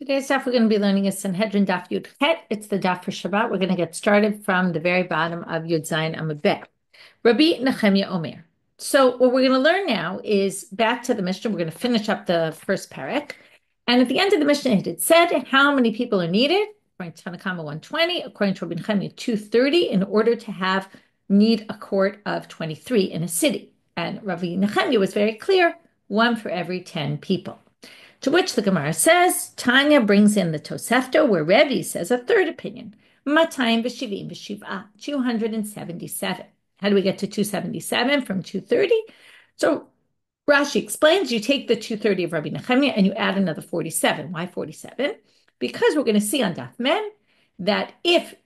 Today's daf we're going to be learning is Sanhedrin Daf Yud Het. It's the daf for Shabbat. We're going to get started from the very bottom of Yud Zayin Amud Bet. Rabbi Nechemia Omer. So what we're going to learn now is back to the Mishnah. We're going to finish up the first parak. And at the end of the Mishnah, it said how many people are needed. According to Tanakama 120, according to Rabbi Nechemia 230, in order to need a court of 23 in a city. And Rabbi Nechemia was very clear, one for every 10 people. To which the Gemara says, Tanya brings in the Tosefta, where Rebbe says a third opinion. Matayim v'shivim v'shivah, 277. How do we get to 277 from 230? So Rashi explains, you take the 230 of Rabbi Nechemia and you add another 47. Why 47? Because we're going to see on Daf Mem that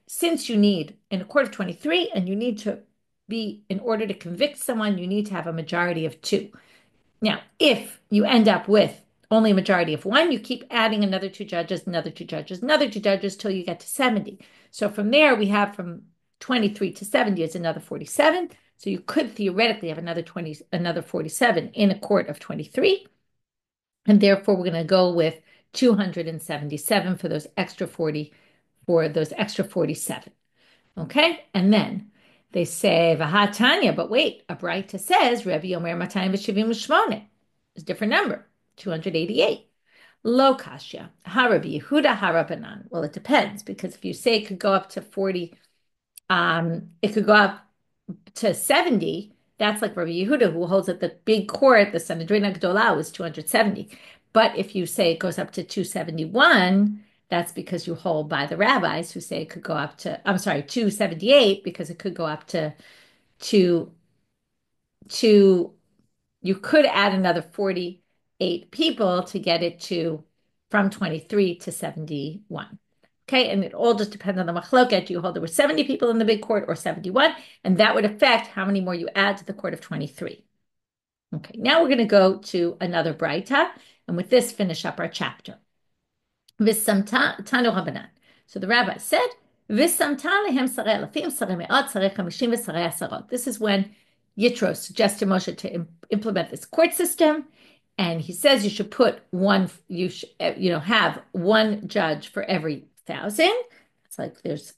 since you need in a court of 23 and you need to be, in order to convict someone, you need to have a majority of 2. Now, if you end up with only a majority of 1, you keep adding another 2 judges, another 2 judges, another 2 judges till you get to 70. So from there, we have from 23 to 70 is another 47. So you could theoretically have another 47 in a court of 23. And therefore, we're going to go with 277 for those extra 47. Okay? And then they say, Vahatanya, but wait, a Braita says, Rebbe Omer 278. It's a different number. 288. Lo kasha. Harabi Yehuda harabanan. Well, it depends, because if you say it could go up to 40, it could go up to 70. That's like Rabbi Yehuda, who holds at the big court, the Sanhedrin Gdolah was 270. But if you say it goes up to 271, that's because you hold by the rabbis who say it could go up to, 278, because it could go up to you could add another 48 people to get it from 23 to 71. Okay, and it all just depends on the machloket. Do you hold there were 70 people in the big court or 71? And that would affect how many more you add to the court of 23. Okay, now we're going to go to another Braita, and with this, finish up our chapter. V'samta tanu Rabbanan. So the rabbi said, V'samta lehem sarei alafim, sarei me'ot, sarei chamishim, v'sarei asarot. This is when Yitro suggests to Moshe to implement this court system, and he says you should put have one judge for every 1,000. It's like there's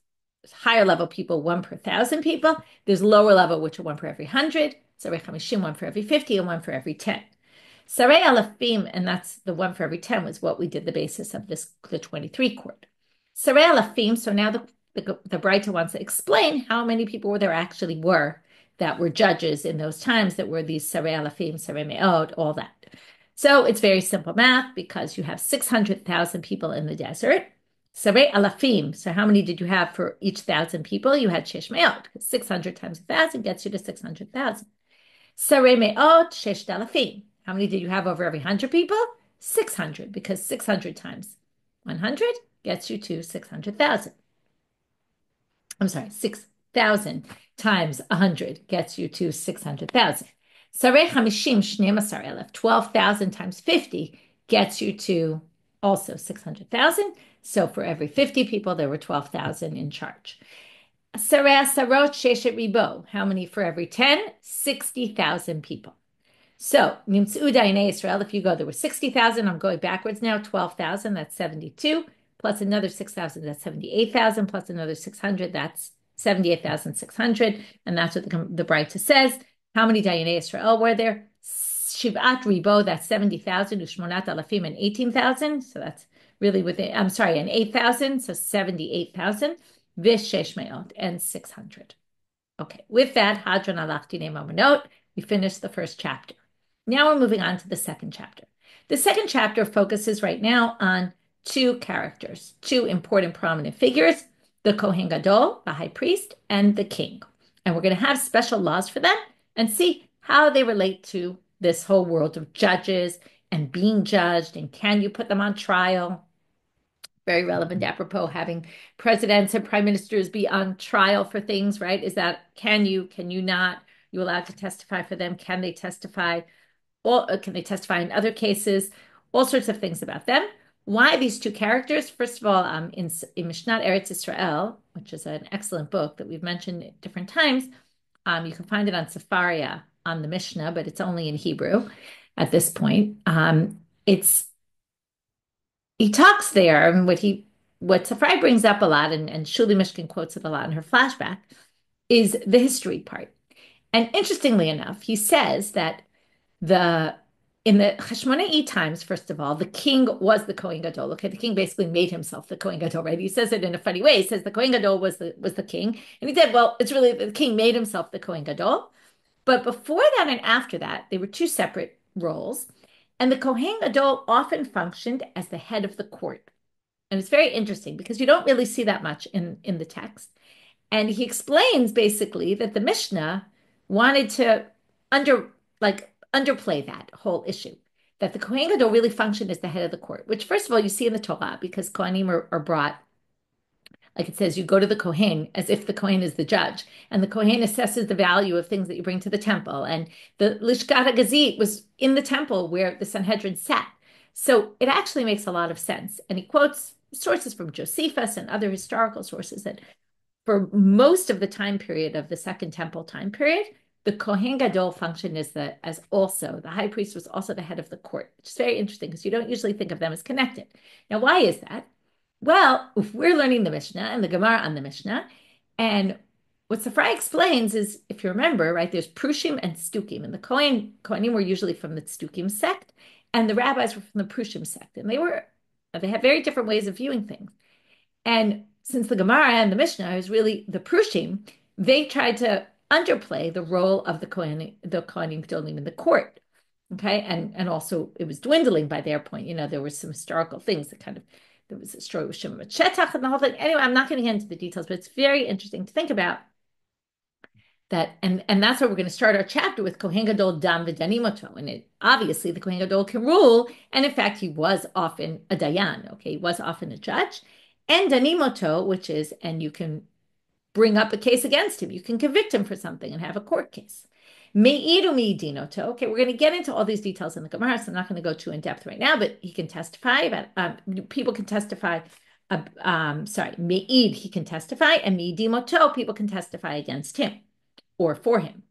higher level people, 1 per 1,000 people. There's lower level, which are 1 per every 100. Sarei chamishim, 1 for every 50, and 1 for every 10. Sarei alafim, and that's the 1 for every 10 was what we did the basis of the 23 court. Sarei alafim, so now the Braita wants to explain how many people there actually were that were judges in those times that were these sarei alafim, sarei me'ot, all that. So it's very simple math, because you have 600,000 people in the desert. Sarei alafim, so how many did you have for each 1,000 people? You had shesh me'ot, because 600 times 1,000 gets you to 600,000. Sarei me'ot, shesh alafim. How many did you have over every 100 people? 600, because 600 times 100 gets you to 600,000. I'm sorry, 6,000 times 100 gets you to 600,000. Sarei chamishim shneim asar elef, 12,000 times 50 gets you to also 600,000. So for every 50 people, there were 12,000 in charge. Sarei asarot sheshet ribo, how many for every 10? 60,000 people. So, Nimtzu Dayanei Israel, if you go, there were 60,000. I'm going backwards now. 12,000, that's 72. Plus another 6,000, that's 78,000. Plus another 600, that's 78,600. And that's what the Braita says. How many Dayanei Israel were there? Shivat Ribo, that's 70,000. Ushmonat Alafim, and 18,000. So that's really and 8,000. So 78,000. Vishesh Me'ot, and 600. Okay, with that, Hadran alachti ne'mamonot, we finished the first chapter. Now we're moving on to the second chapter. The second chapter focuses right now on 2 characters, 2 important prominent figures, the kohen gadol, the high priest, and the king. And we're going to have special laws for them and see how they relate to this whole world of judges and being judged, and can you put them on trial? Very relevant, apropos having presidents and prime ministers be on trial for things, right? Can you not? Are you allowed to testify for them? Can they testify? Or can they testify in other cases? All sorts of things about them. Why these 2 characters? First of all, in Mishna Eretz Israel, which is an excellent book that we've mentioned at different times, you can find it on Sefaria on the Mishna, but it's only in Hebrew at this point. he talks there, and what Sanhedrin brings up a lot, and Shuli Mishkin quotes it a lot in her flashback, is the history part. And interestingly enough, he says that the in the Hashmona'i times, first of all, the king was the Kohen Gadol. Okay, the king basically made himself the Kohen Gadol, right? He says it in a funny way. He says the Kohen Gadol was the king, and he said, well, it's really the king made himself the Kohen Gadol. But before that and after that, they were two separate roles, and the Kohen Gadol often functioned as the head of the court. And it's very interesting because you don't really see that much in the text. And he explains basically that the Mishnah wanted to underplay that whole issue, that the Kohen Gadol really functioned as the head of the court, which first of all you see in the Torah because Kohanim are brought, like it says, you go to the Kohen as if the Kohen is the judge, and the Kohen assesses the value of things that you bring to the temple. And the Lishkat HaGazit was in the temple where the Sanhedrin sat. So it actually makes a lot of sense. And he quotes sources from Josephus and other historical sources that for most of the time period of the Second Temple time period, the Kohen Gadol functioned as also the high priest was also the head of the court, which is very interesting because you don't usually think of them as connected. Now, why is that? Well, if we're learning the Mishnah and the Gemara on the Mishnah, and what Sanhedrin explains is, if you remember, right, there's Prushim and Stukim, and the Kohanim were usually from the Stukim sect, and the rabbis were from the Prushim sect, and they have very different ways of viewing things. And since the Gemara and the Mishnah is really the Prushim, they tried to underplay the role of the Kohanim Gedolim in the court. Okay, and also it was dwindling by their point. There were some historical things that there was a story with Shimon Shetach and the whole thing. Anyway, I'm not going to get into the details, but it's very interesting to think about that, and that's where we're going to start our chapter with Kohen Gadol Dam V'Danimoto. And obviously the Kohen Gadol can rule, and in fact he was often a dayan. Okay, he was often a judge, and Danimoto, and you can bring up a case against him. You can convict him for something and have a court case. Me'idu mi'idinoto. Okay, we're going to get into all these details in the Gemara, so I'm not going to go too in depth right now, but he can testify about, people can testify, me'id, he can testify, and mi'idimoto, people can testify against him or for him.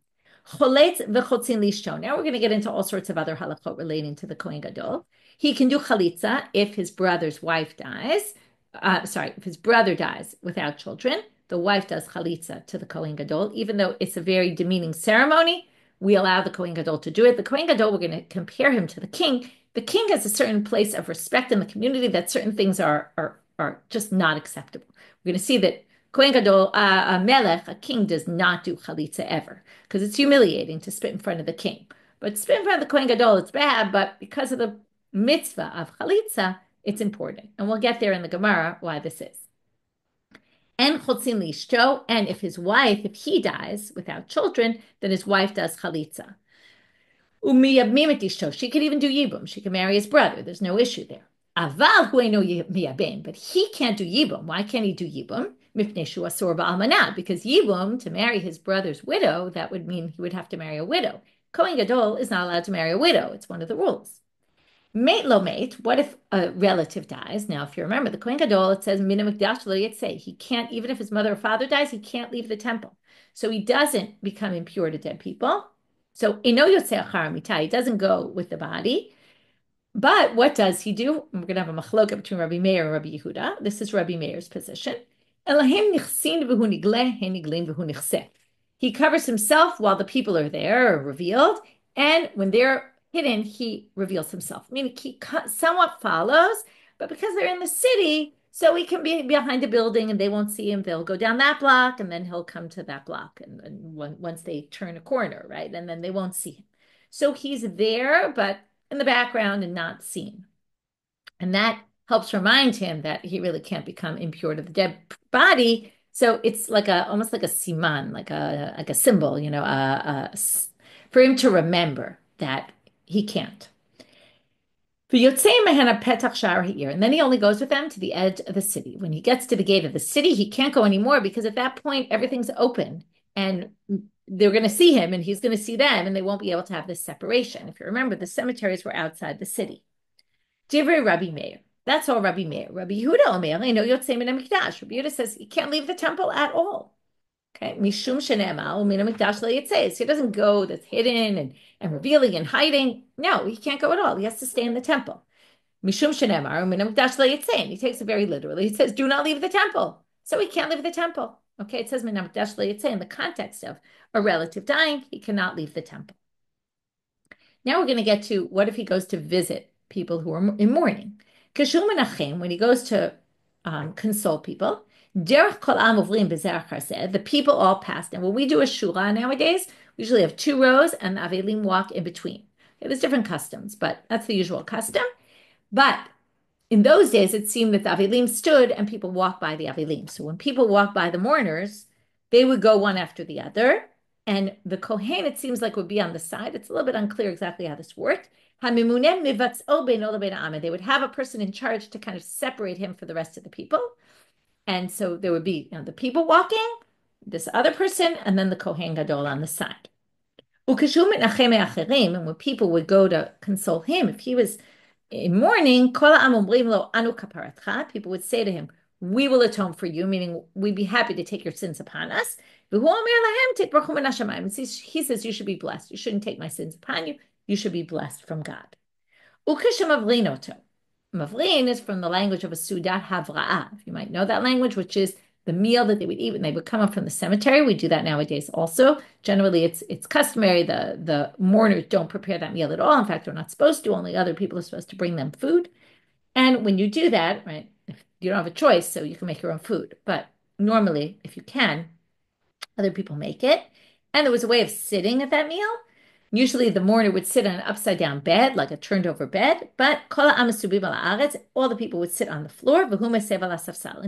Choletz v'chotzin lishto. Now we're going to get into all sorts of other halachot relating to the Kohen Gadol. He can do chalitza if his brother's wife dies. If his brother dies without children, the wife does chalitza to the Kohen Gadol, even though it's a very demeaning ceremony. We allow the Kohen Gadol to do it. The Kohen Gadol, we're going to compare him to the king. The king has a certain place of respect in the community that certain things are just not acceptable. We're going to see that Kohen Gadol, a melech, a king, does not do chalitza ever because it's humiliating to spit in front of the king. But spit in front of the Kohen Gadol, it's bad, but because of the mitzvah of chalitza, it's important. And we'll get there in the Gemara why this is. And chotzin lishto, and if he dies without children, then his wife does chalitza. Umiyabmim ishto, she could even do yibum. She can marry his brother. There's no issue there. Aval hueno miyabim, but he can't do yibum. Why can't he do yibum? Mipnei shu asur ba'almanah, because yibum, to marry his brother's widow, that would mean he would have to marry a widow. Kohen Gadol is not allowed to marry a widow. It's one of the rules. Mate lo mate, what if a relative dies? Now, if you remember, the Kohen Gadol, it says, Mina Mikdash lo yitzei. He can't, even if his mother or father dies, he can't leave the temple. So he doesn't become impure to dead people. So, ino yotzei achar mitah, he doesn't go with the body. But what does he do? We're going to have a machloka between Rabbi Meir and Rabbi Yehuda. This is Rabbi Meir's position. Elahem nichsin v'hu nigleh, he niglim v'hu nichseh. He covers himself while the people are there, or revealed, and when they're hidden, he reveals himself, meaning he somewhat follows, but because they're in the city, so he can be behind a building and they won't see him. They'll go down that block and then he'll come to that block. And once they turn a corner, right? And then they won't see him. So he's there, but in the background and not seen. And that helps remind him that he really can't become impure to the dead body. So it's like almost like a siman, like a symbol, for him to remember that he can't. And then he only goes with them to the edge of the city. When he gets to the gate of the city, he can't go anymore because at that point, everything's open and they're going to see him and he's going to see them and they won't be able to have this separation. If you remember, the cemeteries were outside the city. Divrei Rabbi Meir. That's all Rabbi Meir. Rabbi Yehuda Omer, Rabbi Yehuda says he can't leave the temple at all. Okay, mishum shene'emar u'min hamikdash lo yitzei. He doesn't go that's hidden and revealing and hiding. No, he can't go at all. He has to stay in the temple. Mishum shenemar min hamikdash lo yitzeh. He takes it very literally. He says, "Do not leave the temple." So he can't leave the temple. Okay, it says min hamikdash lo yitzeh in the context of a relative dying. He cannot leave the temple. Now we're going to get to what if he goes to visit people who are in mourning. Kashum menachem, when he goes to console people, derech kol am uvrim b'zerach harseh, the people all pass. Now when we do a shura nowadays, we usually have 2 rows and the avelim walk in between. Okay, there's different customs, but that's the usual custom. But in those days, it seemed that the Avilim stood and people walked by the Avilim. So when people walked by the mourners, they would go one after the other. And the kohen, it seems like, would be on the side. It's a little bit unclear exactly how this worked. They would have a person in charge to kind of separate him for the rest of the people. And so there would be the people walking, this other person, and then the kohen gadol on the side. And when people would go to console him, if he was in mourning, people would say to him, "We will atone for you," meaning we'd be happy to take your sins upon us. And he says, "You should be blessed. You shouldn't take my sins upon you. You should be blessed from God." Mavlin is from the language of a Sudat Havra'ah. You might know that language, which is the meal that they would eat when they would come up from the cemetery. We do that nowadays also. Generally, it's customary. The mourners don't prepare that meal at all. In fact, they're not supposed to. Only other people are supposed to bring them food. And when you do that, right, if you don't have a choice, so you can make your own food. But normally, if you can, other people make it. And there was a way of sitting at that meal. Usually the mourner would sit on an upside down bed, like a turned over bed, but all the people would sit on the floor, and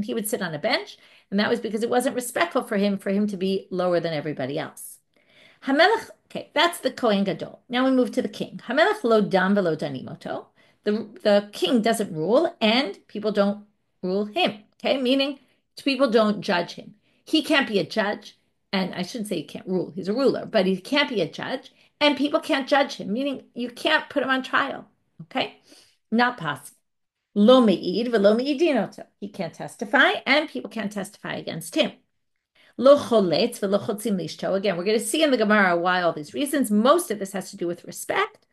he would sit on a bench, and that was because it wasn't respectful for him to be lower than everybody else. Hamelech, okay, that's the Kohen Gadol. Now we move to the king. Hamelech lo dam velo danimoto. The king doesn't rule, and people don't rule him, okay, meaning people don't judge him. He can't be a judge, and I shouldn't say he can't rule, he's a ruler, but he can't be a judge. And people can't judge him, meaning you can't put him on trial. Okay? Not possible. Lo me'id v'lo me'idinoto. He can't testify, and people can't testify against him. Lo choletz v'lo chotzim lishto. Again, we're going to see in the Gemara why all these reasons. Most of this has to do with respect.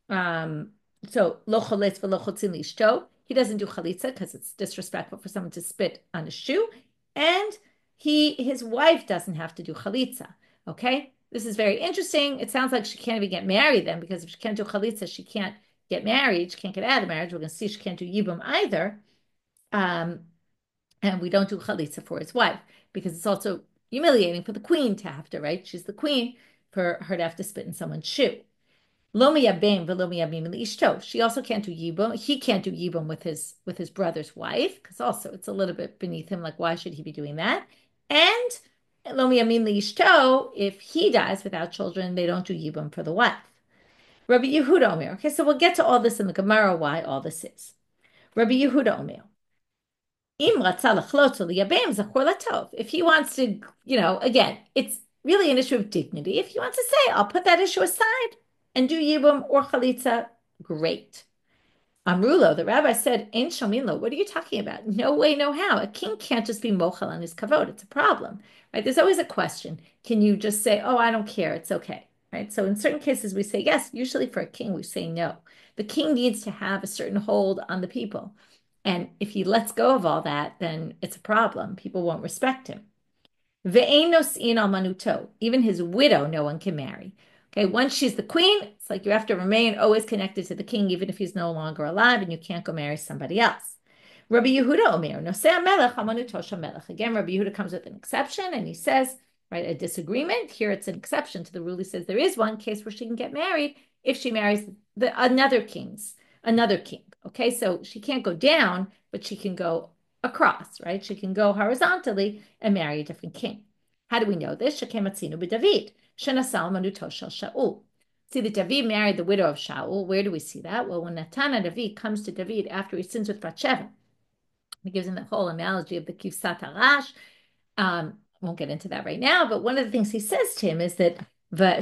So lo choletz v'lo chotzim lishto. He doesn't do chalitza because it's disrespectful for someone to spit on a shoe, and his wife doesn't have to do chalitza. Okay? This is very interesting. It sounds like she can't even get married then, because if she can't do chalitza, she can't get married. She can't get out of marriage. We're going to see she can't do yibum either. And we don't do chalitza for his wife, because it's also humiliating for the queen to have to, right? She's the queen, for her to have to spit in someone's shoe. Lo miyabim v'lo miyabim l'ishto. She also can't do yibum. He can't do yibum with his brother's wife, because also it's a little bit beneath him. Like, why should he be doing that? And lo miyamin liishto, if he dies without children, they don't do yibum for the wife. Rabbi Yehuda Omer. Okay, so we'll get to all this in the Gemara, why all this is. Rabbi Yehuda Omer. If he wants to, again, it's really an issue of dignity. If he wants to say, I'll put that issue aside and do yibum or chalitza, great. Amrulo, the rabbi said, Ein shomin, what are you talking about? No way, no how. A king can't just be mochel on his kavod. It's a problem, right? There's always a question. Can you just say, oh, I don't care, it's okay, right? So in certain cases we say yes. Usually for a king we say no. The king needs to have a certain hold on the people. And if he lets go of all that, then it's a problem. People won't respect him. Ve'ein nos'in al manuto. Even his widow, no one can marry. Okay, once she's the queen, it's like you have to remain always connected to the king, even if he's no longer alive, and you can't go marry somebody else. Rabbi Yehuda Omer, nosei melech hamanuto melech. Again, Rabbi Yehuda comes with an exception, and he says, right, a disagreement. Here it's an exception to the rule. He says there is one case where she can get married if she marries another king. Okay, so she can't go down, but she can go across, right? She can go horizontally and marry a different king. How do we know this? Shekematzinu b'David. See that David married the widow of Shaul. Where do we see that? Well, when Natan David comes to David after he sins with Bathsheba, he gives him the whole analogy of the kivsat harash. Won't get into that right now, but one of the things he says to him is that I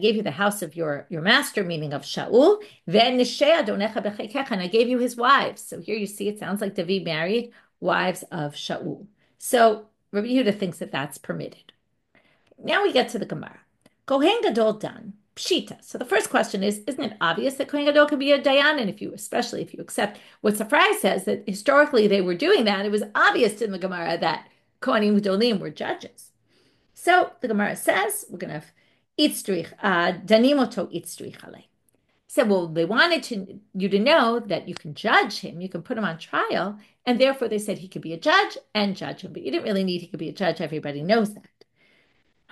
gave you the house of your master, meaning of Shaul, and I gave you his wives. So here you see, it sounds like David married wives of Shaul. So Rabbi Yehuda thinks that that's permitted. Now we get to the Gemara. Kohen gadol done. Pshita. So the first question is, isn't it obvious that kohen gadol could be a dayan? And especially if you accept what Sun-Fri says, that historically they were doing that, it was obvious in the Gemara that kohanim gadolim were judges. So the Gemara says, we're going to have itzrich, danim oto itzrich alei. Said, well, they wanted you to know that you can judge him, you can put him on trial, and therefore they said he could be a judge and judge him. But you didn't really need he could be a judge. Everybody knows that.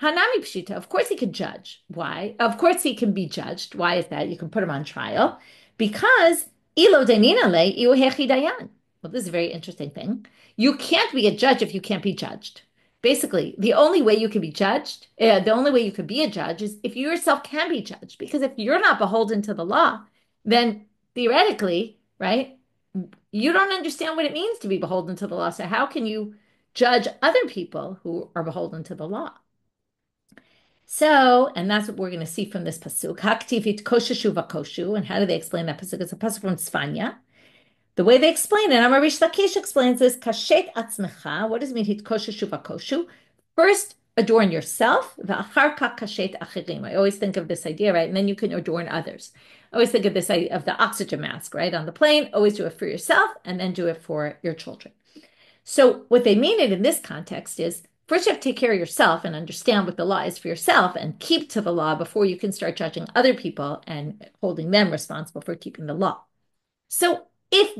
Hanami Pshita, of course he could judge. Why? Of course he can be judged. Why is that? You can put him on trial. Because ilo dainina le iu hechi dayan. Well, this is a very interesting thing. You can't be a judge if you can't be judged. Basically, the only way you can be judged, the only way you could be a judge is if you yourself can be judged. Because if you're not beholden to the law, then theoretically, right, you don't understand what it means to be beholden to the law. So how can you judge other people who are beholden to the law? So, and that's what we're going to see from this pasuk. Haktivit kosheshu vakoshu. And how do they explain that pasuk? It's a pasuk from Tzfanya. The way they explain it, Amarish Lakish explains this, kashet atzmecha. What does it mean, hitkoshishu vakoshu? First, adorn yourself, v'achar ka kashet achirim. I always think of this idea, right? And then you can adorn others. I always think of this idea of the oxygen mask, right? On the plane, always do it for yourself, and then do it for your children. So what they mean it in this context is, first you have to take care of yourself and understand what the law is for yourself and keep to the law before you can start judging other people and holding them responsible for keeping the law. So if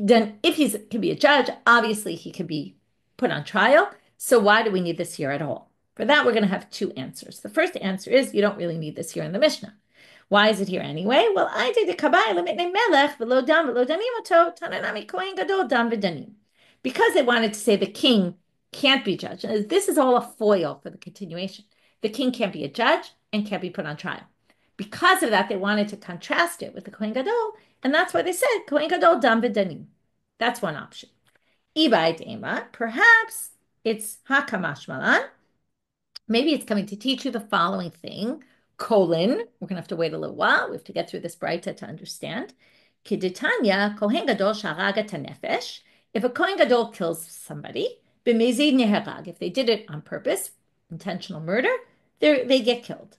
he can be a judge, obviously he can be put on trial. So why do we need this here at all? For that, we're going to have two answers. The first answer is you don't really need this here in the Mishnah. Why is it here anyway? Well, I did the kabay lemitnei melech v'lo dam v'lo danim oto tananami kohen gadol dam v'danim. Because they wanted to say the king can't be judged. And this is all a foil for the continuation. The king can't be a judge and can't be put on trial. Because of that, they wanted to contrast it with the kohen gadol. And that's why they said, kohen gadol dam v'danim. That's one option. Ibai dema, perhaps it's hakamash malan. Maybe it's coming to teach you the following thing. Colon, we're going to have to wait a little while. We have to get through this braita to understand. Kiditanya, kohen gadol sharaga tanefesh. If a kohen gadol kills somebody, b'mezid neherag, if they did it on purpose, intentional murder, they get killed.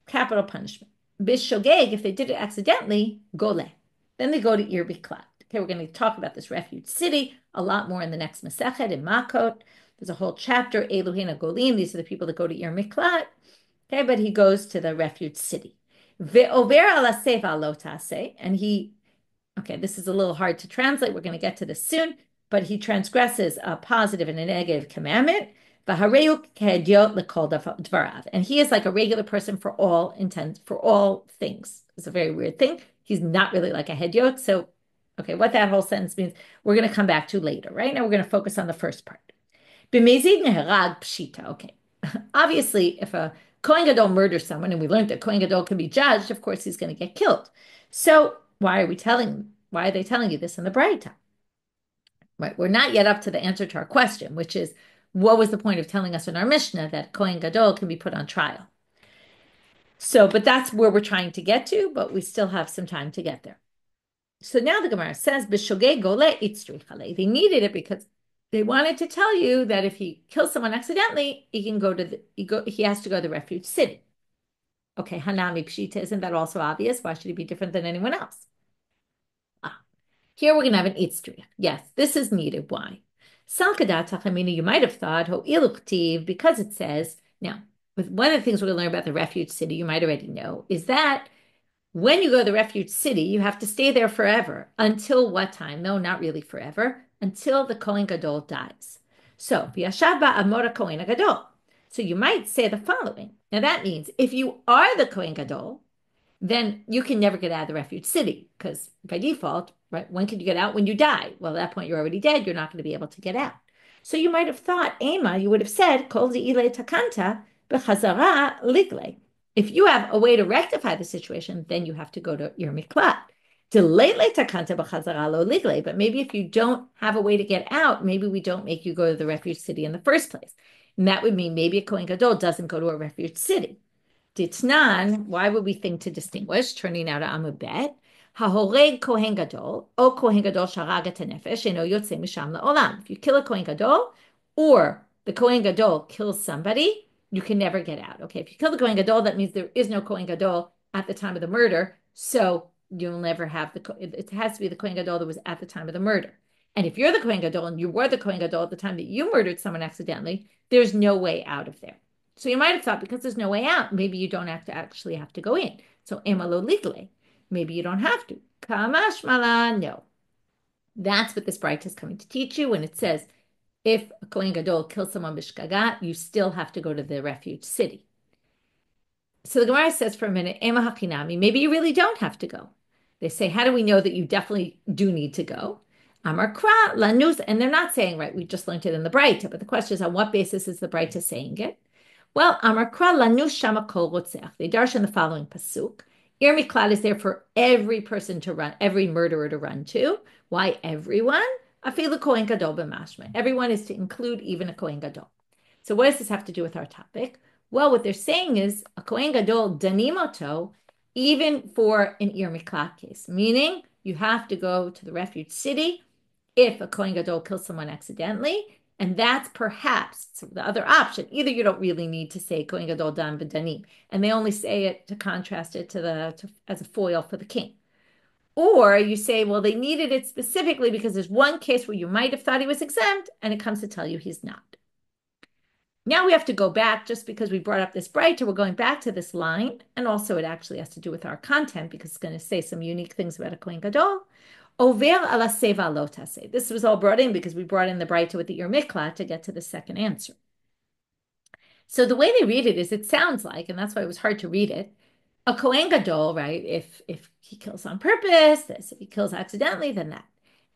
Capital punishment. Bishogeg, if they did it accidentally, gole. Then they go to Ir Biklat. Okay, we're going to talk about this refuge city a lot more in the next Masechet in Makot. There's a whole chapter, Eluhin Golim. These are the people that go to Ir Miklat. Okay, but he goes to the refuge city. Ve'over ala seva lo taseh, and he, okay, this is a little hard to translate. We're going to get to this soon, but he transgresses a positive and a negative commandment. V'hareu kehediot lekol dvarav, and he is like a regular person for all intents, for all things. It's a very weird thing. He's not really like a hediot. So, okay, what that whole sentence means, we're going to come back to later. Right now, we're going to focus on the first part. B'mezid neherag pshita. Okay, obviously, if a kohen gadol murders someone, and we learned that kohen gadol can be judged, of course, he's going to get killed. So, why are they telling you this in the Braita? Right, we're not yet up to the answer to our question, which is, what was the point of telling us in our Mishnah that kohen gadol can be put on trial? So, but that's where we're trying to get to, but we still have some time to get there. So now the Gemara says, "B'shogeg gole itzrich alei." They needed it because they wanted to tell you that if he kills someone accidentally, he has to go to the refuge city. Okay, hanami pshita, isn't that also obvious? Why should he be different than anyone else? Here we're going to have an itzrich. Yes, this is needed. Why? Salkadat tachamina, you might have thought, ho iluktiv, because it says, now, one of the things we're going to learn about the refuge city, you might already know, is that when you go to the refuge city, you have to stay there forever. Until what time? No, not really forever. Until the kohen gadol dies. So, v'yashav ba'amora kohen gadol. So you might say the following. Now that means if you are the kohen gadol, then you can never get out of the refuge city because by default, right? When can you get out? When you die. Well, at that point, you're already dead. You're not going to be able to get out. So you might have thought, Ema, you would have said, Kol zi'ile takanta b'chazara ligle. If you have a way to rectify the situation, then you have to go to your miklat. Delele takanta b'chazara lo ligle. But maybe if you don't have a way to get out, maybe we don't make you go to the refuge city in the first place. And that would mean maybe a kohen gadol doesn't go to a refuge city. Ditnan, why would we think to distinguish? Turning now to Amud Bet. Hahoreg kohen gadol, o kohen gadol sharagat nefesh, eno yotze misham la'olam. If you kill a kohen gadol, or the kohen gadol kills somebody, you can never get out. Okay, if you kill the kohen gadol, that means there is no kohen gadol at the time of the murder, so you'll never have it has to be the kohen gadol that was at the time of the murder. And if you're the kohen gadol and you were the kohen gadol at the time that you murdered someone accidentally, there's no way out of there. So you might have thought because there's no way out, maybe you don't actually have to go in. So emalo legally, maybe you don't have to. Kamash mala, no. That's what this braita is coming to teach you when it says if a kohen gadol kills someone b'shgagat, you still have to go to the refuge city. So the Gemara says for a minute, ema hakinami, maybe you really don't have to go. They say, how do we know that you definitely do need to go? Amar kra lanus, and they're not saying, right, we just learned it in the braita, but the question is, on what basis is the braita saying it? Well, Amar kra lanus shama kol rotzeach. They darshan the following pasuk. Ir miklad is there for every person to run, every murderer to run to. Why everyone? Afilu kohen gadol b'mashma. Everyone is to include even a kohen gadol. So what does this have to do with our topic? Well, what they're saying is a kohen gadol danimoto, even for an ir miklat case, meaning you have to go to the refuge city if a kohen gadol kills someone accidentally, and that's perhaps the other option. Either you don't really need to say kohen gadol dan b'danim, and they only say it to contrast it as a foil for the king. Or you say, well, they needed it specifically because there's one case where you might have thought he was exempt, and it comes to tell you he's not. Now we have to go back, just because we brought up this braita, we're going back to this line, and also it actually has to do with our content because it's going to say some unique things about a kohen gadol. Over ala seva lo taseh. This was all brought in because we brought in the braita with the ir miklat to get to the second answer. So the way they read it is, it sounds like, and that's why it was hard to read it, a kohen gadol, right? If he kills on purpose, this. If he kills accidentally, then that.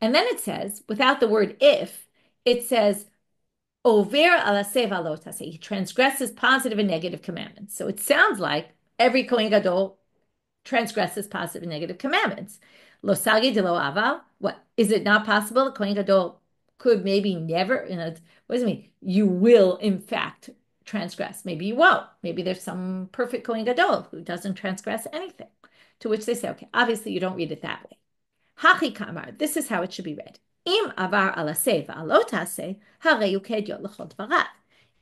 And then it says, without the word if, it says over ala seva lo taseh. He transgresses positive and negative commandments. So it sounds like every kohen gadol transgresses positive and negative commandments. Lo sagi de lo aval. What is it not possible? The kohen gadol could maybe never. What does it mean? You will, in fact, transgress. Maybe you won't. Maybe there's some perfect kohen gadol who doesn't transgress anything. To which they say, okay, obviously you don't read it that way. Hachi kamar. This is how it should be read. Im avar ala seva alotase hareyu kedyot lechol dvarav.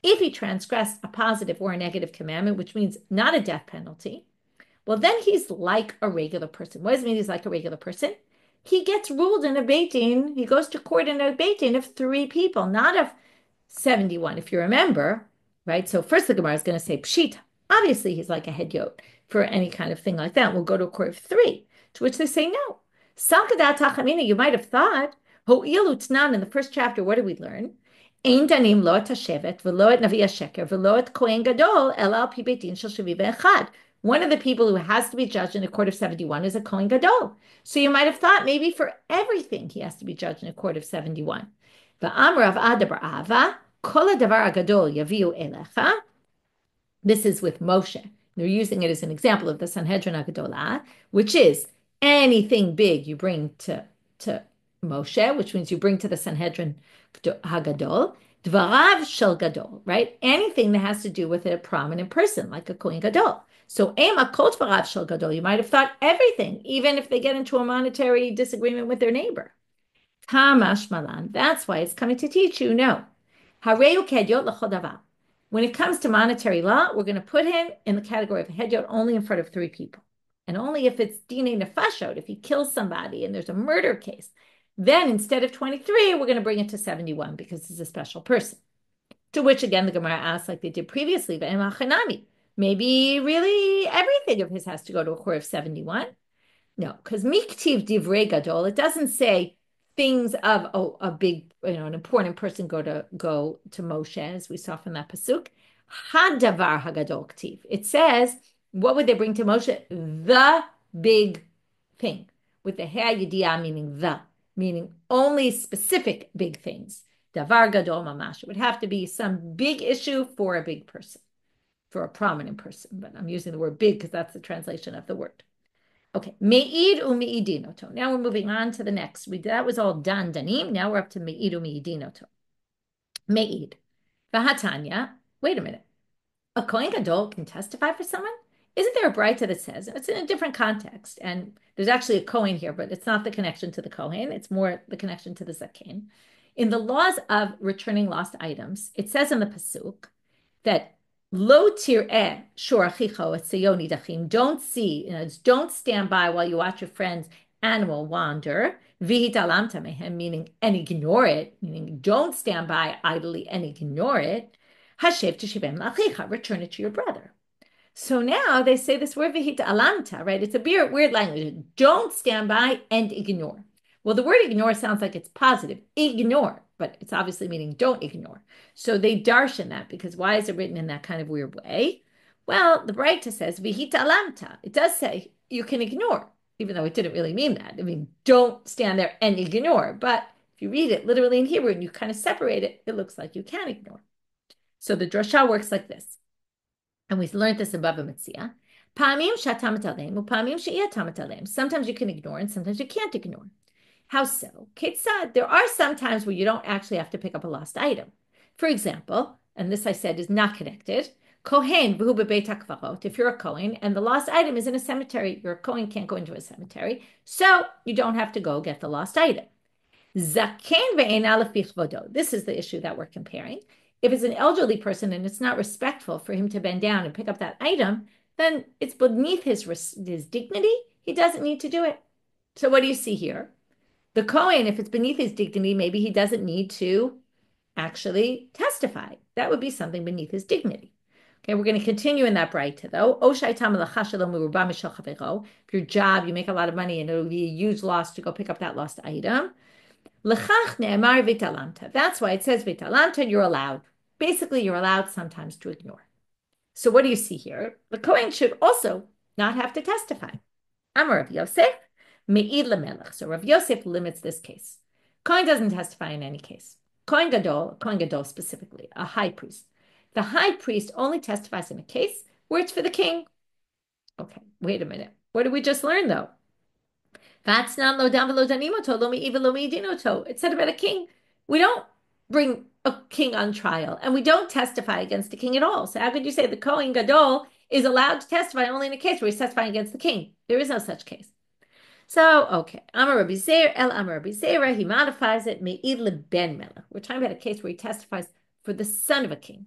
If he transgressed a positive or a negative commandment, which means not a death penalty, well, then he's like a regular person. What does it mean he's like a regular person? He gets ruled in a beit din. He goes to court in a beit din of 3 people, not of 71, if you remember, right? So first the Gemara is going to say pshita. Obviously, he's like a hedyot for any kind of thing like that. We'll go to a court of 3, to which they say no. Salkadat tachamina, you might have thought, ho'ilu tnan, in the first chapter, what did we learn? Ein danim lo et hashevet, v'lo et navi hasheker, v'lo et kohen gadol, ela al pi beit din shel shavi ve'echad. One of the people who has to be judged in a court of 71 is a kohen gadol. So you might have thought maybe for everything he has to be judged in a court of 71. V'amar av adabar ava, kol hadavar agadol yaviu elecha. This is with Moshe. They're using it as an example of the Sanhedrin Agadolah, which is anything big you bring to Moshe, which means you bring to the Sanhedrin Hagadol, Dvarav Shel Gadol, right? Anything that has to do with a prominent person, like a Kohen Gadol. So Ema Kol Dvarav Shel Gadol, you might have thought everything, even if they get into a monetary disagreement with their neighbor. Tamash Malan, that's why it's coming to teach you, no. Hareu Kedyot L'chol Davar. When it comes to monetary law, we're going to put him in the category of a hedyot only in front of 3 people. And only if it's dinei nefashot, if he kills somebody and there's a murder case, then instead of 23, we're going to bring it to 71 because he's a special person. To which, again, the Gemara asks, like they did previously, maybe really everything of his has to go to a court of 71. No, because miktiv divrei gadol, it doesn't say things of a big, an important person go to Moshe, as we saw from that pasuk. Hadavar hagadol ktiv. It says, what would they bring to Moshe? The big thing, with the ha yediyah meaning only specific big things. Davar gadol mamash. It would have to be some big issue for a big person, for a prominent person. But I'm using the word big because that's the translation of the word. Okay, me'id u'me'idinoto. Now we're moving on to the next. That was all danim. Now we're up to me'id u'me'idinoto. Me'id. V'hatanya. Wait a minute. A kohen gadol can testify for someone? Isn't there a braita that says, it's in a different context, and there's actually a kohen here, but it's not the connection to the kohen, it's more the connection to the zaken. In the laws of returning lost items, it says in the pasuk that Lo tir'eh shor achicha etzayoni dachim. Don't see, don't stand by while you watch your friend's animal wander. Vihit alamta mehem, meaning and ignore it, meaning don't stand by idly and ignore it. Hashev teshivem lachicha, return it to your brother. So now they say this word vihita alanta, right? It's a weird language. Don't stand by and ignore. Well, the word ignore sounds like it's positive. Ignore, but it's obviously meaning don't ignore. So they darshan that because why is it written in that kind of weird way? Well, the Braita says vihita alanta. It does say you can ignore, even though it didn't really mean that. I mean, don't stand there and ignore. But if you read it literally in Hebrew and you kind of separate it, it looks like you can ignore. So the drasha works like this. And we learned this in Bava Metzia. Sometimes you can ignore and sometimes you can't ignore. How so? Ketzad, there are some times where you don't actually have to pick up a lost item. For example, and this I said is not connected, kohen v'hu bebeit hakvarot. If you're a kohen and the lost item is in a cemetery, your kohen can't go into a cemetery, so you don't have to go get the lost item. Zaken ve'en alef bichvodo. This is the issue that we're comparing. If it's an elderly person and it's not respectful for him to bend down and pick up that item, then it's beneath his dignity. He doesn't need to do it. So what do you see here? The kohen, if it's beneath his dignity, maybe he doesn't need to actually testify. That would be something beneath his dignity. Okay, we're going to continue in that Braita though. If your job, you make a lot of money and it'll be a huge loss to go pick up that lost item. That's why it says vitalamta, you're allowed. Basically, you're allowed sometimes to ignore. So what do you see here? The kohen should also not have to testify. Amar Rav Yosef, me'id lemelech. So Rav Yosef limits this case. Kohen doesn't testify in any case. Kohen gadol specifically, a high priest. The high priest only testifies in a case where it's for the king. Okay, wait a minute. What did we just learn though? It said about a king. We don't bring a king on trial and we don't testify against the king at all. So how could you say the kohen gadol is allowed to testify only in a case where he's testifying against the king? There is no such case. So, okay. Amar Rabbi Zeir, El Amar Rabbi Zeira, he modifies it, Me'id ben melech. We're talking about a case where he testifies for the son of a king.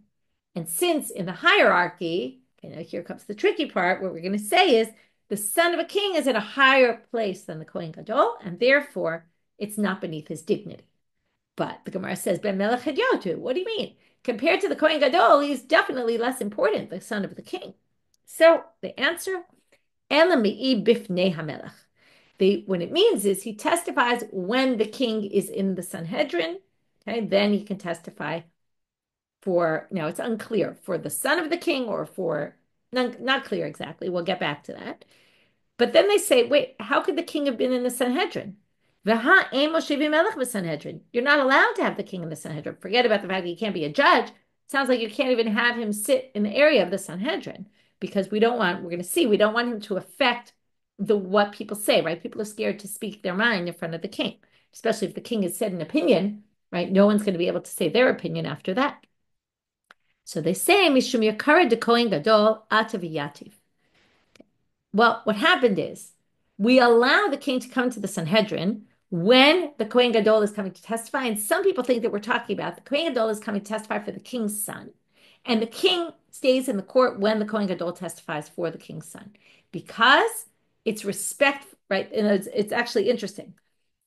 And since in the hierarchy, okay, now here comes the tricky part, what we're going to say is, the son of a king is at a higher place than the kohen gadol, and therefore it's not beneath his dignity. But the Gemara says, Ben melech hadyotu. What do you mean? Compared to the kohen gadol, he's definitely less important, the son of the king. So the answer, Elami'i bifnei hamelech. What it means is he testifies when the king is in the Sanhedrin. Okay, then he can testify for, now it's unclear, for the son of the king or for, not clear exactly. We'll get back to that. But then they say, wait, how could the king have been in the Sanhedrin? You're not allowed to have the king in the Sanhedrin. Forget about the fact that he can't be a judge. It sounds like you can't even have him sit in the area of the Sanhedrin because we're going to see, we don't want him to affect what people say, right? People are scared to speak their mind in front of the king, especially if the king has said an opinion, right? No one's going to be able to say their opinion after that. So they say, Mishum yakara de kohen gadol ataviyativ. Well, what happened is we allow the king to come to the Sanhedrin when the kohen gadol is coming to testify, and some people think that we're talking about the kohen gadol is coming to testify for the king's son, and the king stays in the court when the kohen gadol testifies for the king's son, because it's respect, right? And it's actually interesting.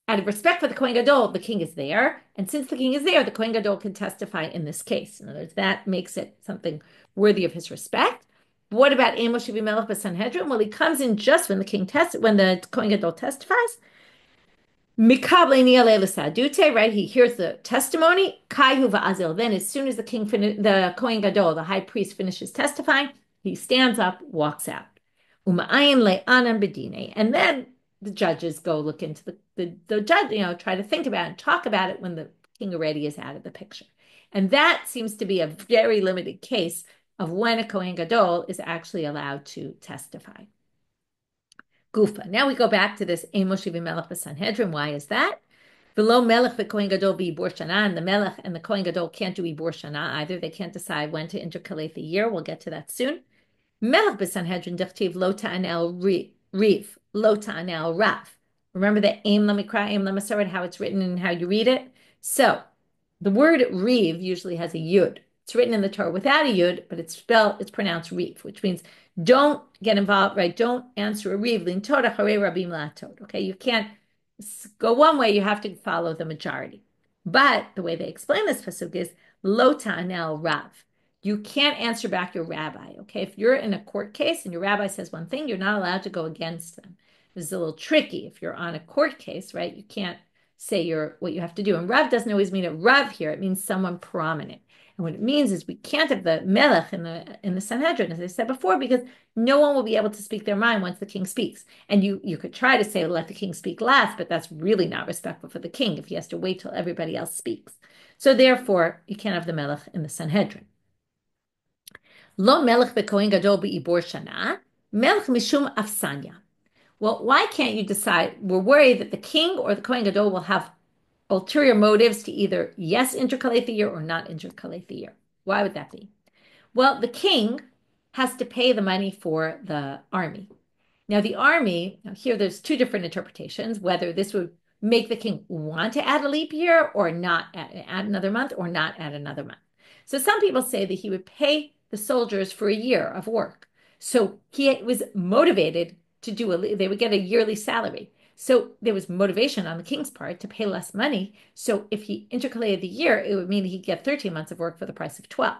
Out of respect for the kohen gadol, the king is there, and since the king is there, the kohen gadol can testify in this case. In other words, that makes it something worthy of his respect. What about Amos Shivi Melech Sanhedrin? Well, he comes in just when the kohen gadol testifies. Mikable ni'alei l'sadute, right? He hears the testimony. Kaihu va'azil. Then, as soon as the kohen gadol, the high priest, finishes testifying, he stands up, walks out. Uma'ayin le'anan bedine, and then the judges go look into the judge, try to think about it and talk about it when the king already is out of the picture. And that seems to be a very limited case of when a kohen gadol is actually allowed to testify. Gufa. Now we go back to this Amos Shivi Melech Sanhedrin. Why is that? Below Melech the kohen gadol be ibur shana, and the Melech and the kohen gadol can't do ibur shana either. They can't decide when to intercalate the year. We'll get to that soon. Melech b'Sanhedrin dichtiv lo ta'anel riv, lo ta'anel rav. Remember the aim lemikra, aim lemasoret, how it's written and how you read it? So the word riv usually has a yud. It's written in the Torah without a yud, but it's pronounced reef, which means don't get involved, right? Don't answer a reef. Okay, you can't go one way, you have to follow the majority. But the way they explain this pasuk is lo ta'anel rav. You can't answer back your rabbi. Okay, if you're in a court case and your rabbi says one thing, you're not allowed to go against them. This is a little tricky. If you're on a court case, right, you can't say what you have to do. And rav doesn't always mean a rav here. It means someone prominent. And what it means is we can't have the melech in the Sanhedrin, as I said before, because no one will be able to speak their mind once the king speaks. And you could try to say, let the king speak last, but that's really not respectful for the king if he has to wait till everybody else speaks. So therefore, you can't have the melech in the Sanhedrin. Lo melech v'kohen gadol be'ibor shana, melech mishum afsanya. Well, why can't you decide? We're worried that the king or the kohen gadol will have ulterior motives to either yes intercalate the year or not intercalate the year. Why would that be? Well, the king has to pay the money for the army. Now, the army, here there's two different interpretations, whether this would make the king want to add a leap year or not add another month or not add another month. So some people say that he would pay the soldiers for a year of work. So he was motivated to they would get a yearly salary. So there was motivation on the king's part to pay less money. So if he intercalated the year, it would mean he'd get 13 months of work for the price of 12.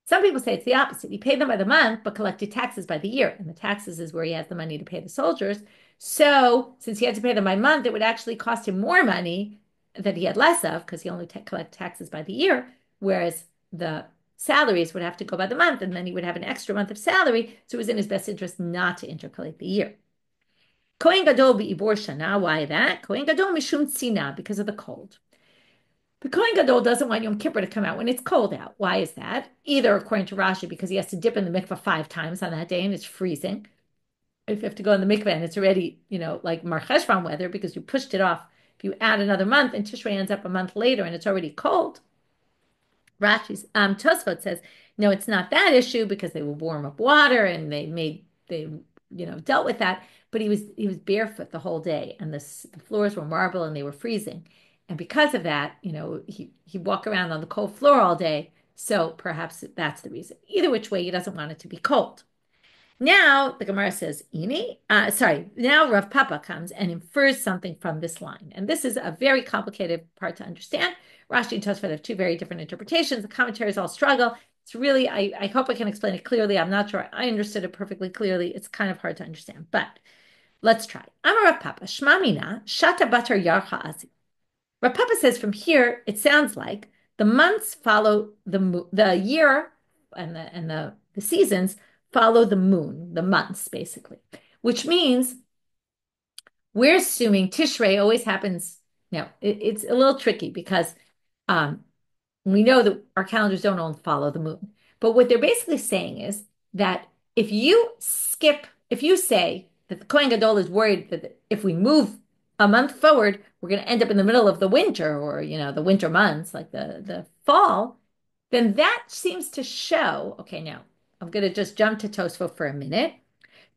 Some people say it's the opposite. He paid them by the month, but collected taxes by the year. And the taxes is where he has the money to pay the soldiers. So since he had to pay them by month, it would actually cost him more money that he had less of because he only collect taxes by the year, whereas the salaries would have to go by the month, and then he would have an extra month of salary. So it was in his best interest not to intercalate the year. Kohen gadol be'ibor shana. Why that? Kohen gadol mishum tzina, because of the cold. The Kohen Gadol doesn't want Yom Kippur to come out when it's cold out. Why is that? Either, according to Rashi, because he has to dip in the mikveh 5 times on that day and it's freezing. If you have to go in the mikveh and it's already, like Mar Cheshvan weather because you pushed it off. If you add another month and Tishrei ends up a month later and it's already cold, Rashi's Tosfot says, no, it's not that issue because they will warm up water and they dealt with that. But he was barefoot the whole day and the floors were marble and they were freezing. And because of that, he walk around on the cold floor all day. So perhaps that's the reason. Either which way, he doesn't want it to be cold. Now the Gemara says, now Rav Papa comes and infers something from this line. And this is a very complicated part to understand. Rashi and Tosfot have two very different interpretations. The commentaries all struggle. It's really, I hope I can explain it clearly. I'm not sure I understood it perfectly clearly. It's kind of hard to understand, but let's try. Amar Rav Papa, Shma mina, shata batar yarcha azi. Rav Papa says from here, it sounds like the months follow the year and the seasons follow the moon, the months basically, which means we're assuming Tishrei always happens. Now, it's a little tricky because we know that our calendars don't all follow the moon. But what they're basically saying is that if you say that the Kohen Gadol is worried that if we move a month forward, we're going to end up in the middle of the winter or, the winter months, like the fall, then that seems to show, okay, now I'm going to just jump to Tosfot for a minute.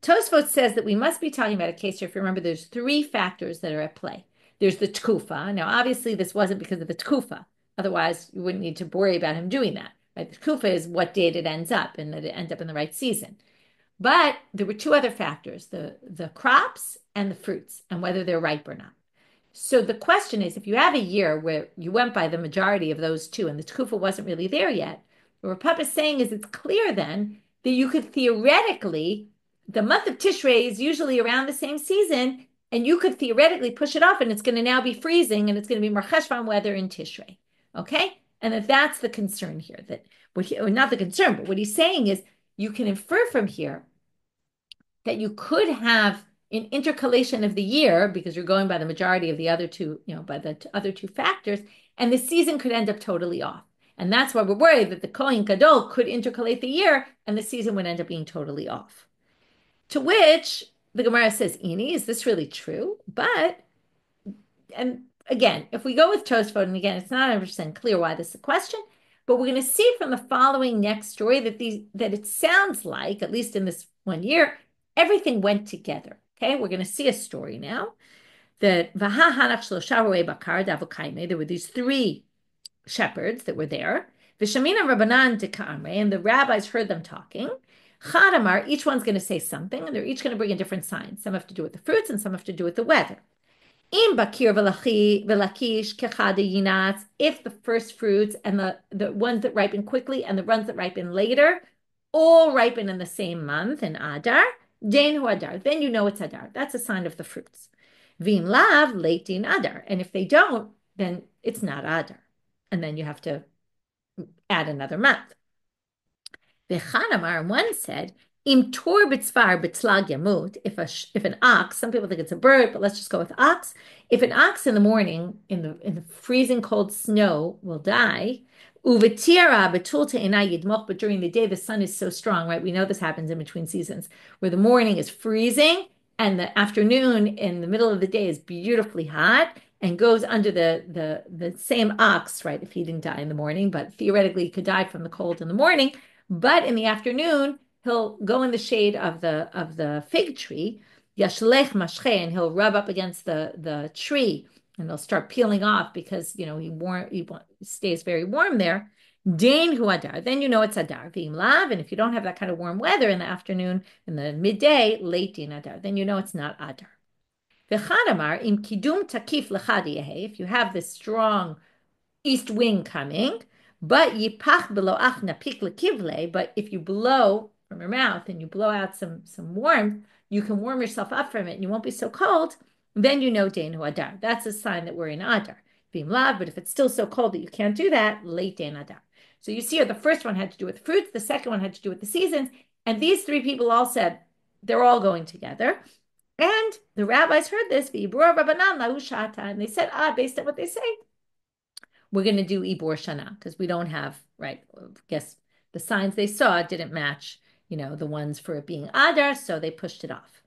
Tosfot says that we must be talking about a case here. If you remember, there's 3 factors that are at play. There's the tkufa. Now, obviously, this wasn't because of the tkufa. Otherwise, you wouldn't need to worry about him doing that. Right? The tkufa is what date it ends up and that it ends up in the right season. But there were 2 other factors, the crops and the fruits and whether they're ripe or not. So the question is, if you have a year where you went by the majority of those 2 and the tkufa wasn't really there yet, what Papa is saying is it's clear then that you could theoretically, the month of Tishrei is usually around the same season, and you could theoretically push it off and it's going to now be freezing and it's going to be Mar Cheshvan weather in Tishrei. Okay? And that's the concern here. Not the concern, but what he's saying is you can infer from here that you could have an intercalation of the year because you're going by the majority of the other 2, by the other 2 factors, and the season could end up totally off. And that's why we're worried that the Kohen Gadol could intercalate the year and the season would end up being totally off. To which the Gemara says, Ini, is this really true? And again, if we go with Tosfot, and again, it's not 100% clear why this is a question, but we're going to see from the following next story that it sounds like, at least in this one year, everything went together. Okay, we're going to see a story now that there were these 3 shepherds that were there. V'shamina Rabbanan dekamre, and the rabbis heard them talking. Chadamar, each one's going to say something, and they're each going to bring a different sign. Some have to do with the fruits, and some have to do with the weather. Im bakir v'lakish kechada yinatz, if the first fruits and the ones that ripen quickly and the ones that ripen later all ripen in the same month in Adar, Dain hu Adar, then you know it's Adar. That's a sign of the fruits. Vim lav late in Adar, and if they don't, then it's not Adar, and then you have to add another month. V'chanamar, one said, Im tor b'tzvar b'tzlag yamut, if an ox, some people think it's a bird, but let's just go with ox. If an ox in the morning, in the freezing cold snow, will die, uvetira betul te'enai yidmoch, but during the day the sun is so strong, right? We know this happens in between seasons, where the morning is freezing and the afternoon in the middle of the day is beautifully hot and goes under the same ox, right? If he didn't die in the morning, but theoretically he could die from the cold in the morning. But in the afternoon, he'll go in the shade of the fig tree, yashlech mashche, and he'll rub up against the tree, and they'll start peeling off because he stays very warm there. Dain hu Adar, then you know it's Adar. V'im lav, and if you don't have that kind of warm weather in the afternoon, in the midday, late din Adar, then you know it's not Adar. V'chadamar im kidum takif lechadi, if you have this strong east wind coming, but yipach beloach napik lekivle, but if you blow from your mouth and you blow out some warmth, you can warm yourself up from it and you won't be so cold, then you know Dain hu Adar. That's a sign that we're in Adar. V'im lav, but if it's still so cold that you can't do that, late Dain Adar. So you see here, the first one had to do with fruits, the second one had to do with the seasons, and these three people all said they're all going together. And the rabbis heard this, and they said, based on what they say, we're going to do Ibor Shana because we don't have, right, I guess the signs they saw didn't match, the ones for it being Adar, so they pushed it off.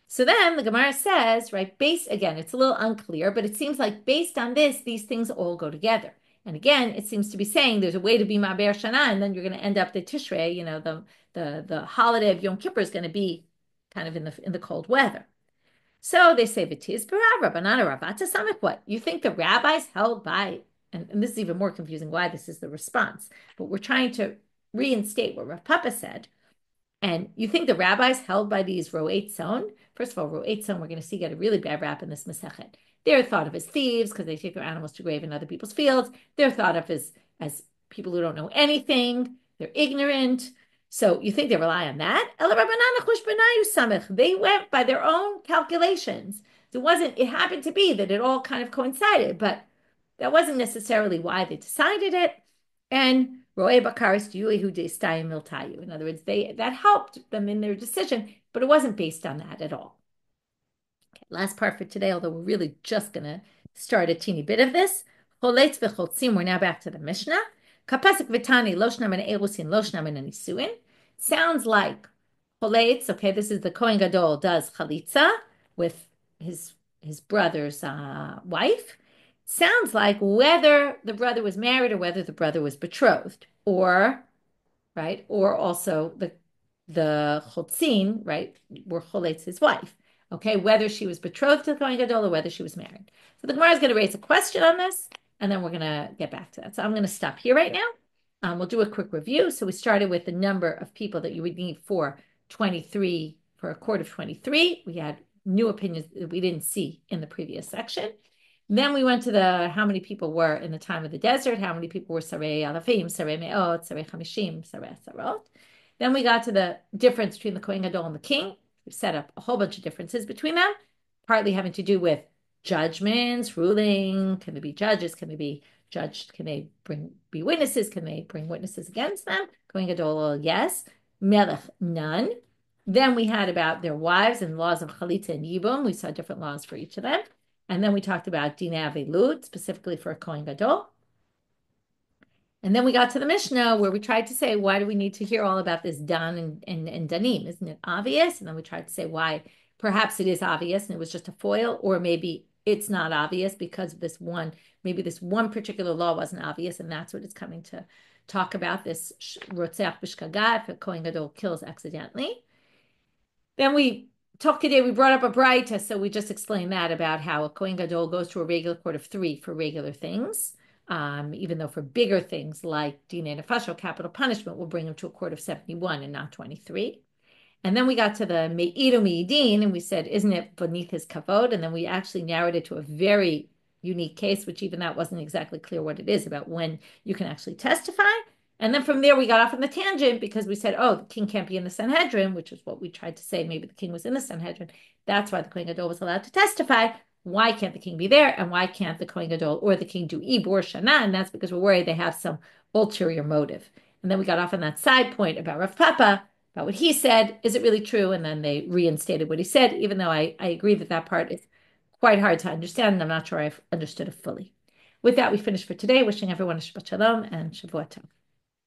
So then the Gemara says, right, again, it's a little unclear, but it seems like based on this, these things all go together. And again, it seems to be saying there's a way to be Ma'ber Shana, and then you're going to end up the Tishrei, the holiday of Yom Kippur is going to be kind of in the cold weather. So they say, V'tiz b'rav, Rabbanan Ravata Samech, what? You think the rabbis held by, and this is even more confusing why this is the response, but we're trying to reinstate what Rav Papa said. And you think the rabbis held by these ro'et son? First of all, ro'et son, we're going to see, get a really bad rap in this Masechet. They're thought of as thieves because they take their animals to grave in other people's fields. They're thought of as people who don't know anything. They're ignorant. So you think they rely on that? They went by their own calculations. It happened to be that it all kind of coincided, but that wasn't necessarily why they decided it. And Roe Bakaris Yuehu Destayim Miltayu. In other words, that helped them in their decision, but it wasn't based on that at all. Okay, last part for today, although we're really just going to start a teeny bit of this. Choletz v'chotzim, we're now back to the Mishnah. Kapasik v'tani loshnam and erusin loshnam and nisuin. Sounds like choletz, okay, this is the kohen gadol does chalitza with his brother's wife. Sounds like whether the brother was married or whether the brother was betrothed, or also the chotzin, right, were choletz his wife. Okay, whether she was betrothed to the kohen gadol or whether she was married. So the Gemara is going to raise a question on this, and then we're going to get back to that. So I'm going to stop here right now. We'll do a quick review. So we started with the number of people that you would need for a court of 23. We had new opinions that we didn't see in the previous section. Then we went to how many people were in the time of the desert, how many people were sarei alafim, sarei me'ot, sarei chamishim, sarei sarot. Then we got to the difference between the kohen gadol and the king. We've set up a whole bunch of differences between them, partly having to do with judgments, ruling. Can they be judges? Can they be judged? Can they be witnesses? Can they bring witnesses against them? Kohen gadol, yes. Melech, none. Then we had about their wives and laws of chalitza and yibum. We saw different laws for each of them. And then we talked about Dinei Avelut, specifically for a Kohen Gadol. And then we got to the Mishnah where we tried to say, why do we need to hear all about this Dan and Danim? Isn't it obvious? And then we tried to say why perhaps it is obvious and it was just a foil, or maybe it's not obvious because of this one particular law wasn't obvious, and that's what it's coming to talk about, this Rotzeach B'Shkagat, if a Kohen Gadol kills accidentally. Then we brought up a braita, so we just explained that about how a Kohen Gadol goes to a regular court of 3 for regular things. even though for bigger things like Dinei Nefesh or capital punishment, we'll bring him to a court of 71 and not 23. And then we got to the Me'idu Me'idin, and we said, isn't it beneath his kavod? And then we actually narrowed it to a very unique case, which even that wasn't exactly clear what it is about when you can actually testify. And then from there, we got off on the tangent because we said, oh, the king can't be in the Sanhedrin, which is what we tried to say. Maybe the king was in the Sanhedrin. That's why the kohen gadol was allowed to testify. Why can't the king be there? And why can't the kohen gadol or the king do ibur shana? And that's because we're worried they have some ulterior motive. And then we got off on that side point about Rav Papa, about what he said. Is it really true? And then they reinstated what he said, even though I agree that that part is quite hard to understand, and I'm not sure I've understood it fully. With that, we finish for today. Wishing everyone a Shabbat Shalom and Shavua Tov.